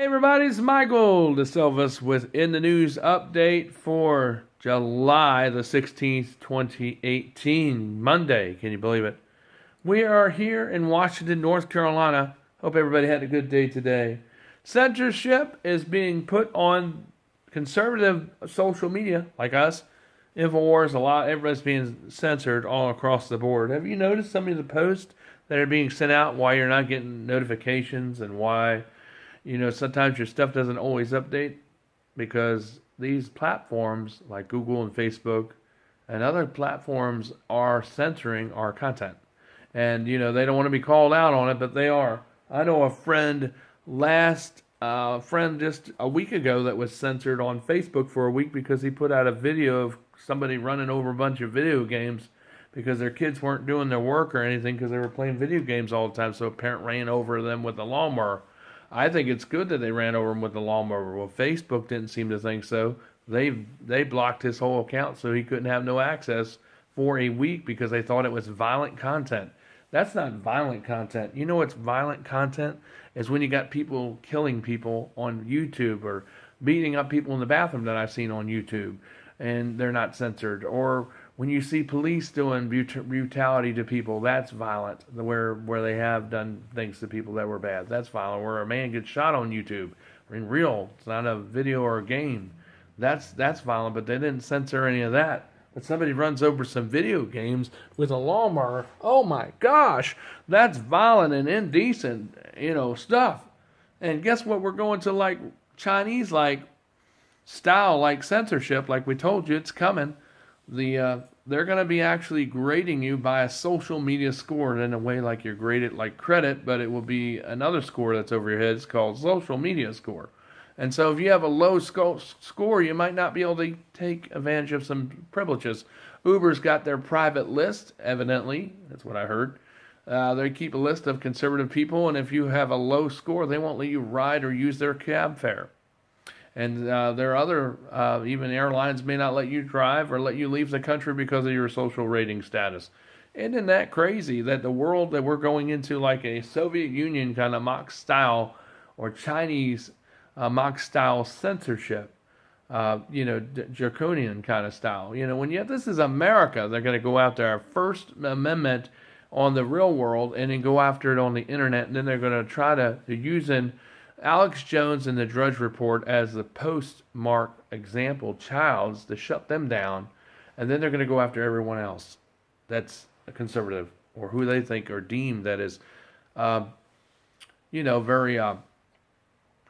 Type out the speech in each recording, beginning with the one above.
everybody, it's Michael DeSilvas with In the News update for July the 16th, 2018, Monday. Can you believe it? We are here in Washington, North Carolina. Hope everybody had a good day today. Censorship is being put on conservative social media like us. InfoWars, everybody's being censored all across the board. Have you noticed some of the posts that are being sent out, why you're not getting notifications and why, sometimes your stuff doesn't always update? Because these platforms like Google and Facebook and other platforms are censoring our content. And, they don't want to be called out on it, but they are. I know a friend just a week ago that was censored on Facebook for a week because he put out a video of somebody running over a bunch of video games because their kids weren't doing their work or anything because they were playing video games all the time, so a parent ran over them with a lawnmower. I think it's good that they ran over him with the lawnmower. Well, Facebook didn't seem to think so. They blocked his whole account so he couldn't have no access for a week because they thought it was violent content. That's not violent content. You know what's violent content? Is when you got people killing people on YouTube or beating up people in the bathroom that I've seen on YouTube and they're not censored. Or when you see police doing brutality to people, that's violent. Where they have done things to people that were bad, that's violent. Where a man gets shot on YouTube, in real, it's not a video or a game, that's violent. But they didn't censor any of that. But somebody runs over some video games with a lawnmower, oh my gosh, that's violent and indecent, stuff. And guess what? We're going to like Chinese style censorship, like we told you, it's coming. They're going to be actually grading you by a social media score in a way like you're graded like credit, but it will be another score that's over your head. It's called social media score. And so if you have a low score, you might not be able to take advantage of some privileges. Uber's got their private list, evidently. That's what I heard. They keep a list of conservative people, and if you have a low score, they won't let you ride or use their cab fare. And there are other, even airlines may not let you drive or let you leave the country because of your social rating status. Isn't that crazy that the world that we're going into like a Soviet Union kind of mock style or Chinese mock style censorship, draconian kind of style. This is America, they're going to go after our First Amendment on the real world and then go after it on the internet. And then they're going to try to using Alex Jones and the Drudge Report as the postmark example childs to shut them down. And then they're going to go after everyone else that's a conservative or who they think are deemed that is, very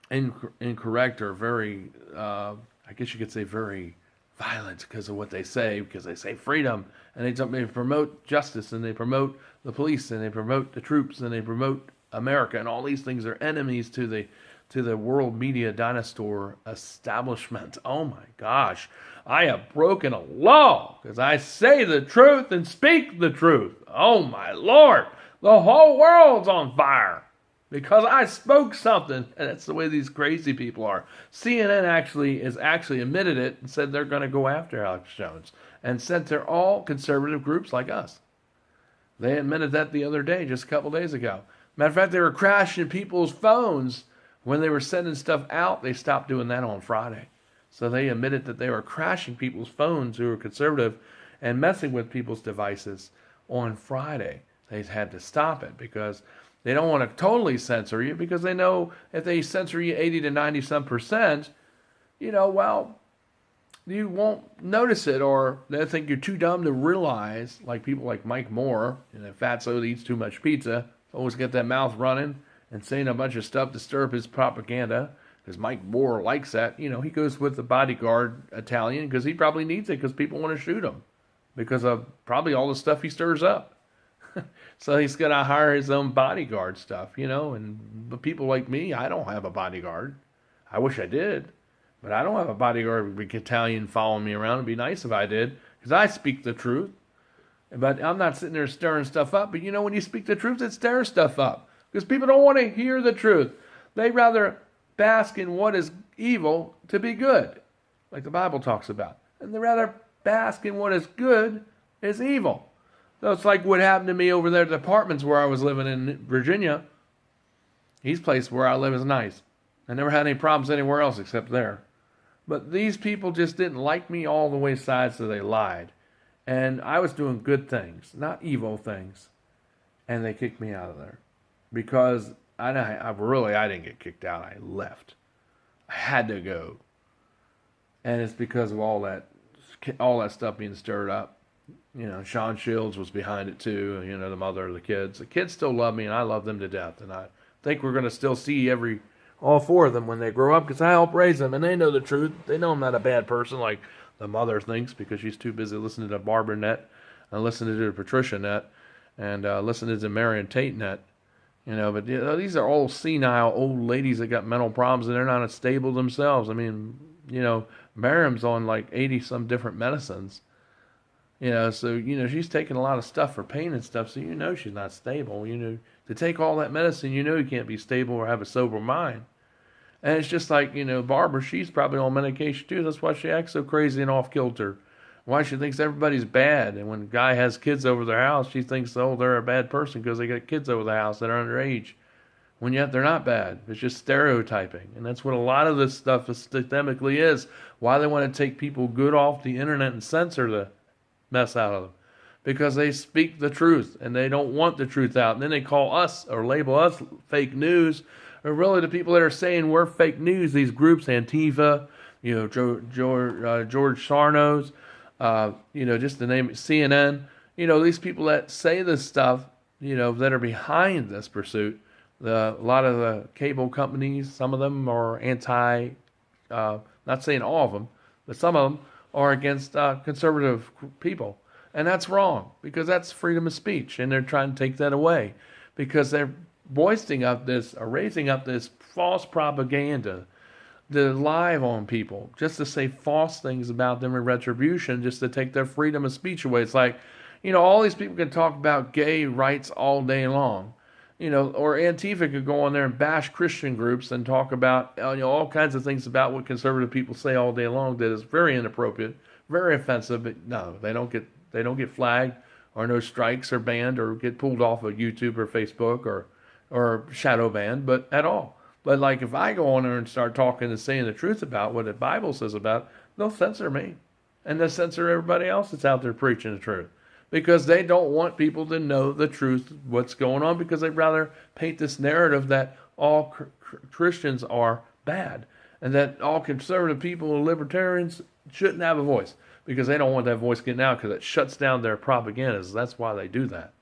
incorrect or very, I guess you could say very violent because of what they say, because they say freedom and they promote justice and they promote the police and they promote the troops and they promote America, and all these things are enemies to the world media dinosaur establishment. Oh my gosh, I have broken a law because I say the truth and speak the truth. Oh my Lord, the whole world's on fire because I spoke something, and that's the way these crazy people are. CNN actually admitted it and said they're going to go after Alex Jones and censor all conservative groups like us. They admitted that the other day, just a couple days ago. Matter of fact, they were crashing people's phones when they were sending stuff out. They stopped doing that on Friday. So they admitted that they were crashing people's phones who were conservative and messing with people's devices on Friday. They had to stop it because they don't want to totally censor you, because they know if they censor you 80 to 90 some percent, you won't notice it, or they think you're too dumb to realize, like people like Mike Moore, that fatso that eats too much pizza, always get that mouth running and saying a bunch of stuff to stir up his propaganda, because Mike Moore likes that. He goes with the bodyguard Italian because he probably needs it because people want to shoot him because of probably all the stuff he stirs up. So he's got to hire his own bodyguard stuff, but people like me, I don't have a bodyguard. I wish I did, but I don't have a bodyguard Italian following me around. It'd be nice if I did, because I speak the truth. But I'm not sitting there stirring stuff up. But when you speak the truth, it stirs stuff up. Because people don't want to hear the truth. They rather bask in what is evil to be good, like the Bible talks about. And they rather bask in what is good is evil. So it's like what happened to me over there at the apartments where I was living in Virginia. Each place where I live is nice. I never had any problems anywhere else except there. But these people just didn't like me all the way side, so they lied. And I was doing good things, not evil things. And they kicked me out of there. Because I didn't get kicked out. I left. I had to go. And it's because of all that stuff being stirred up. Sean Shields was behind it too. The mother of the kids. The kids still love me, and I love them to death. And I think we're going to still see all four of them when they grow up, because I help raise them, and they know the truth. They know I'm not a bad person like the mother thinks, because she's too busy listening to Barbara Net and listening to Patricia Net and listening to Marion Tate Net. But these are all senile old ladies that got mental problems, and they're not stable themselves. I mean, Miriam's on like 80 some different medicines. So she's taking a lot of stuff for pain and stuff, so she's not stable. To take all that medicine, you can't be stable or have a sober mind. And it's just like, Barbara, she's probably on medication too. That's why she acts so crazy and off kilter. Why she thinks everybody's bad. And when a guy has kids over their house, she thinks, oh, they're a bad person because they got kids over the house that are underage. When yet they're not bad. It's just stereotyping. And that's what a lot of this stuff systemically is. Why they want to take people good off the internet and censor the mess out of them. Because they speak the truth and they don't want the truth out. And then they call us or label us fake news. Or really the people that are saying we're fake news, these groups, Antifa, George Sarnos, just to name it, CNN, these people that say this stuff, that are behind this pursuit. A lot of the cable companies, some of them are not saying all of them, but some of them are against conservative people. And that's wrong, because that's freedom of speech, and they're trying to take that away because they're raising up this false propaganda to lie on people, just to say false things about them in retribution, just to take their freedom of speech away. It's like, all these people can talk about gay rights all day long, or Antifa could go on there and bash Christian groups and talk about, all kinds of things about what conservative people say all day long that is very inappropriate, very offensive, but no, they don't get flagged or no strikes or banned or get pulled off of YouTube or Facebook or shadow banned, but at all. But like if I go on there and start talking and saying the truth about what the Bible says about, they'll censor me. And they'll censor everybody else that's out there preaching the truth. Because they don't want people to know the truth, what's going on, because they'd rather paint this narrative that all Christians are bad and that all conservative people and libertarians shouldn't have a voice, because they don't want that voice getting out, because it shuts down their propagandas. That's why they do that,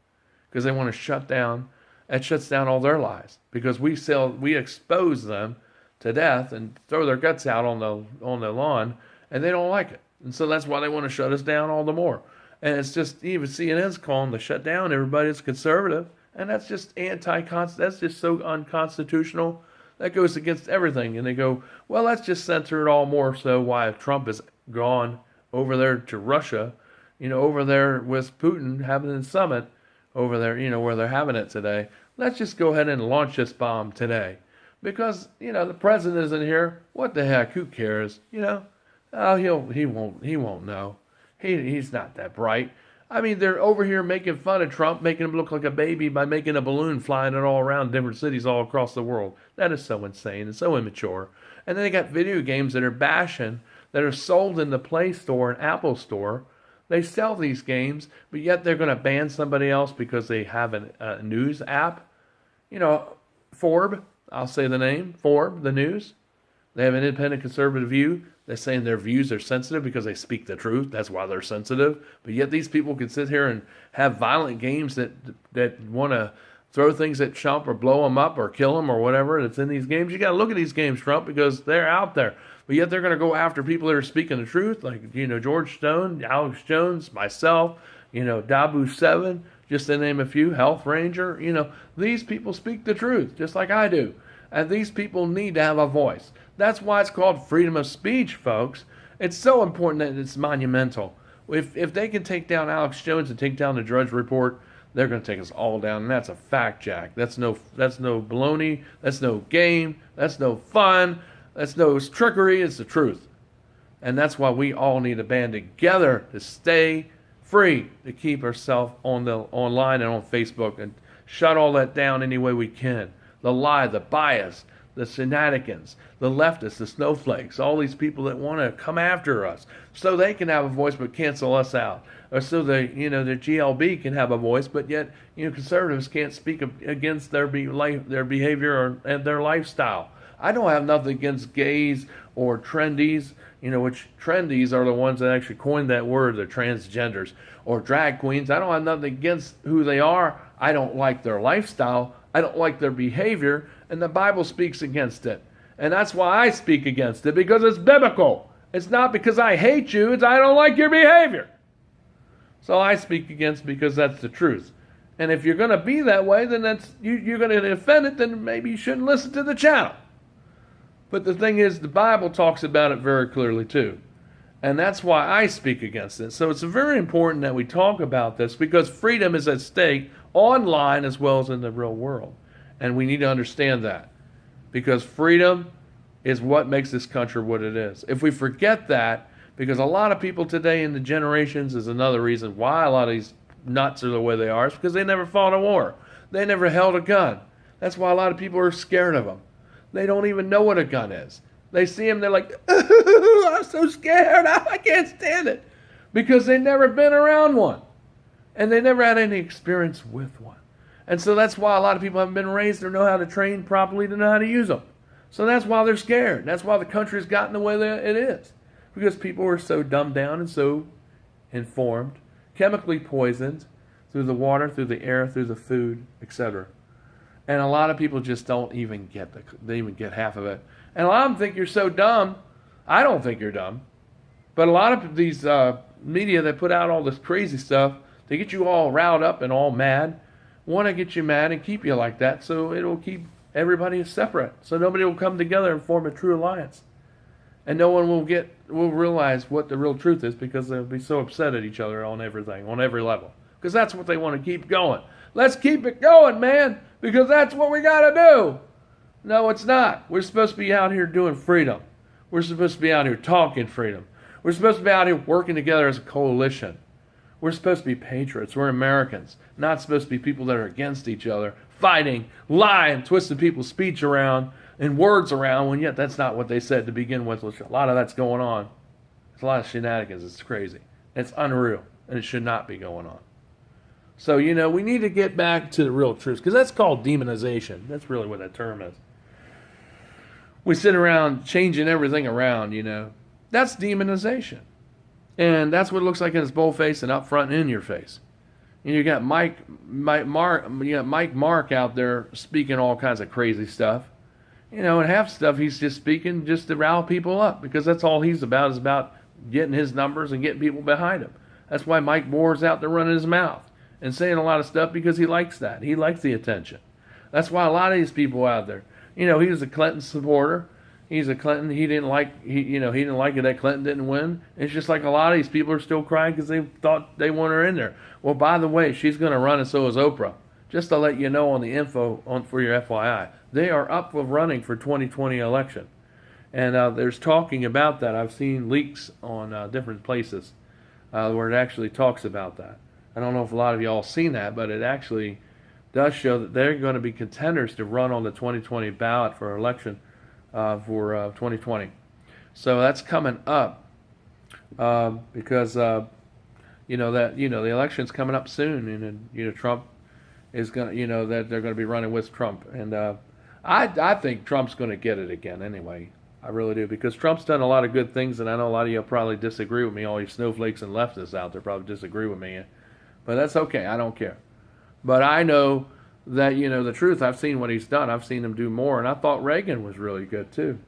because they want to shut down. It shuts down all their lies, because we expose them to death and throw their guts out on the lawn, and they don't like it, and so that's why they want to shut us down all the more. And it's just, even CNN's calling to shut down everybody that's conservative, and that's just that's just so unconstitutional. That goes against everything. And they go, well, let's just censor it all more. So why Trump has gone over there to Russia, over there with Putin having a summit over there, where they're having it today. Let's just go ahead and launch this bomb today. Because, the president isn't here. What the heck? Who cares? Oh, he won't know. He's not that bright. I mean, they're over here making fun of Trump, making him look like a baby by making a balloon flying it all around different cities all across the world. That is so insane and so immature. And then they got video games that are bashing, that are sold in the Play Store and Apple Store. They sell these games, but yet they're going to ban somebody else because they have a news app. Forbes, I'll say the name, Forbes, the news. They have an independent conservative view. They're saying their views are sensitive because they speak the truth. That's why they're sensitive. But yet these people can sit here and have violent games that want to throw things at Trump or blow him up or kill him or whatever that's in these games. You got to look at these games, Trump, because they're out there. But yet they're going to go after people that are speaking the truth, like, George Stone, Alex Jones, myself, Dabu7, just to name a few, Health Ranger. These people speak the truth, just like I do. And these people need to have a voice. That's why it's called freedom of speech, folks. It's so important that it's monumental. If they can take down Alex Jones and take down the Drudge Report, they're going to take us all down. And that's a fact, Jack. That's no baloney. That's no game. That's no fun. That's no trickery. It's the truth. And that's why we all need to band together to stay free, to keep ourselves online and on Facebook and shut all that down any way we can. The lie, the bias, the shenanigans, the leftists, the snowflakes, all these people that want to come after us so they can have a voice but cancel us out. Or so the GLB can have a voice, but yet conservatives can't speak against their behavior and their lifestyle. I don't have nothing against gays or trendies, which trendies are the ones that actually coined that word, the transgenders, or drag queens. I don't have nothing against who they are. I don't like their lifestyle. I don't like their behavior, and the Bible speaks against it. And that's why I speak against it, because it's biblical. It's not because I hate you, it's I don't like your behavior. So I speak against because that's the truth. And if you're going to be that way, then you're going to defend it, then maybe you shouldn't listen to the channel. But the thing is, the Bible talks about it very clearly too. And that's why I speak against it. So it's very important that we talk about this, because freedom is at stake online as well as in the real world. And we need to understand that, because freedom is what makes this country what it is. If we forget that, because a lot of people today in the generations is another reason why a lot of these nuts are the way they are, is because they never fought a war. They never held a gun. That's why a lot of people are scared of them. They don't even know what a gun is. They see them, they're like, I'm so scared, I can't stand it. Because they've never been around one. And they never had any experience with one. And so that's why a lot of people haven't been raised or know how to train properly to know how to use them. So that's why they're scared. That's why the country's gotten the way that it is. Because people are so dumbed down and so informed, chemically poisoned through the water, through the air, through the food, etc. And a lot of people just don't even get they even get half of it. And a lot of them think you're so dumb. I don't think you're dumb. But a lot of these media that put out all this crazy stuff, they get you all riled up and all mad, want to get you mad and keep you like that, so it'll keep everybody separate. So nobody will come together and form a true alliance. And no one will realize what the real truth is, because they'll be so upset at each other on everything, on every level. Because that's what they want to keep going. Let's keep it going, man, because that's what we got to do. No, it's not. We're supposed to be out here doing freedom. We're supposed to be out here talking freedom. We're supposed to be out here working together as a coalition. We're supposed to be patriots. We're Americans. Not supposed to be people that are against each other, fighting, lying, twisting people's speech around and words around, when yet that's not what they said to begin with. A lot of that's going on. There's a lot of shenanigans. It's crazy. It's unreal, and it should not be going on. So, we need to get back to the real truth, because that's called demonization. That's really what that term is. We sit around changing everything around, That's demonization. And that's what it looks like in his bold-face and up front and in your face. And you got Mike Mark out there speaking all kinds of crazy stuff. And half stuff he's just speaking just to rile people up, because that's all he's about, is about getting his numbers and getting people behind him. That's why Mike Moore's out there running his mouth and saying a lot of stuff, because he likes that. He likes the attention. That's why a lot of these people out there, he was a Clinton supporter. He's a Clinton. He didn't like it that Clinton didn't win. It's just like a lot of these people are still crying because they thought they want her in there. Well, by the way, she's going to run, and so is Oprah. Just to let you know on the info for your FYI, they are up for running for 2020 election, and there's talking about that. I've seen leaks on different places where it actually talks about that. I don't know if a lot of y'all seen that, but it actually does show that they're going to be contenders to run on the 2020 ballot for election for 2020. So that's coming up because the election's coming up soon, and Trump is going to that they're going to be running with Trump, and I think Trump's going to get it again anyway. I really do, because Trump's done a lot of good things, and I know a lot of you probably disagree with me. All you snowflakes and leftists out there probably disagree with me, but that's okay. I don't care. But I know that, the truth. I've seen what he's done. I've seen him do more, and I thought Reagan was really good too.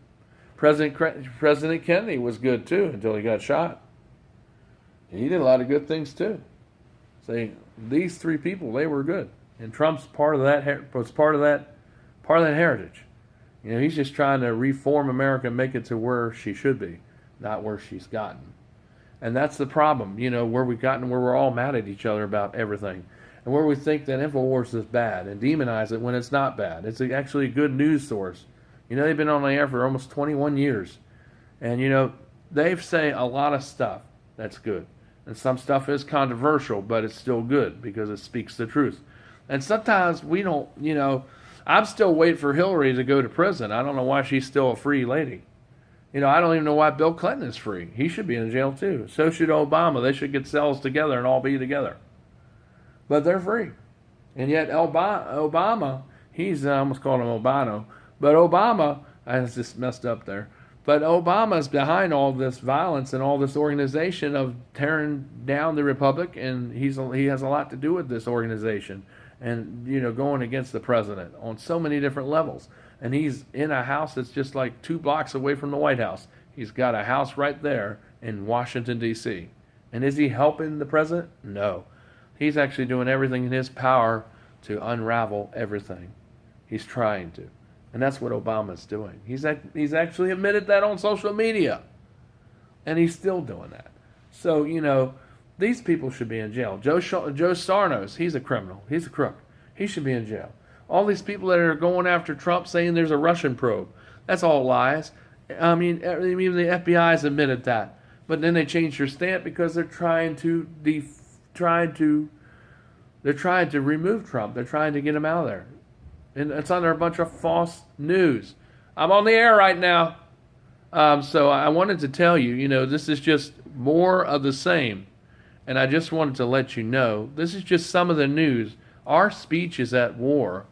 President Kennedy was good too until he got shot. He did a lot of good things too. See, these three people, they were good, and Trump's part of that was part of that heritage. He's just trying to reform America and make it to where she should be, not where she's gotten. And that's the problem, where we've gotten, where we're all mad at each other about everything. And where we think that InfoWars is bad and demonize it when it's not bad. It's actually a good news source. They've been on the air for almost 21 years. And, they say a lot of stuff that's good. And some stuff is controversial, but it's still good because it speaks the truth. And sometimes we don't, I'm still waiting for Hillary to go to prison. I don't know why she's still a free lady. I don't even know why Bill Clinton is free. He should be in jail too. So should Obama. They should get cells together and all be together. But they're free. And yet Obama, he's, I almost called him Obano, but Obama, I just messed up there. But Obama's behind all this violence and all this organization of tearing down the republic, and he has a lot to do with this organization, and going against the president on so many different levels. And he's in a house that's just like 2 blocks away from the White House. He's got a house right there in Washington, D.C. And is he helping the president? No. He's actually doing everything in his power to unravel everything. He's trying to. And that's what Obama's doing. He's actually admitted that on social media. And he's still doing that. So, these people should be in jail. Joe Sarnos, he's a criminal. He's a crook. He should be in jail. All these people that are going after Trump saying there's a Russian probe, that's all lies. I mean, even the FBI has admitted that. But then they changed their stance because they're trying to remove Trump. They're trying to get him out of there. And it's under a bunch of false news. I'm on the air right now. So I wanted to tell you, this is just more of the same. And I just wanted to let you know, this is just some of the news. Our speech is at war.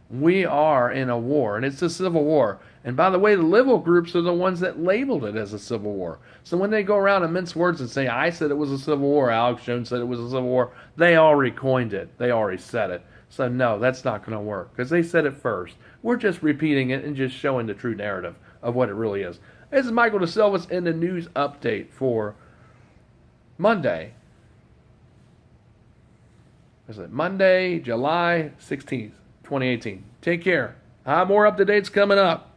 We are in a war, and it's a civil war. And by the way, the liberal groups are the ones that labeled it as a civil war. So when they go around and mince words and say, I said it was a civil war, Alex Jones said it was a civil war, they already coined it. They already said it. So no, that's not going to work, because they said it first. We're just repeating it and just showing the true narrative of what it really is. This is Michael DeSilva in the news update for Monday. Is it Monday, July 16th, 2018. Take care. More up-to-dates coming up.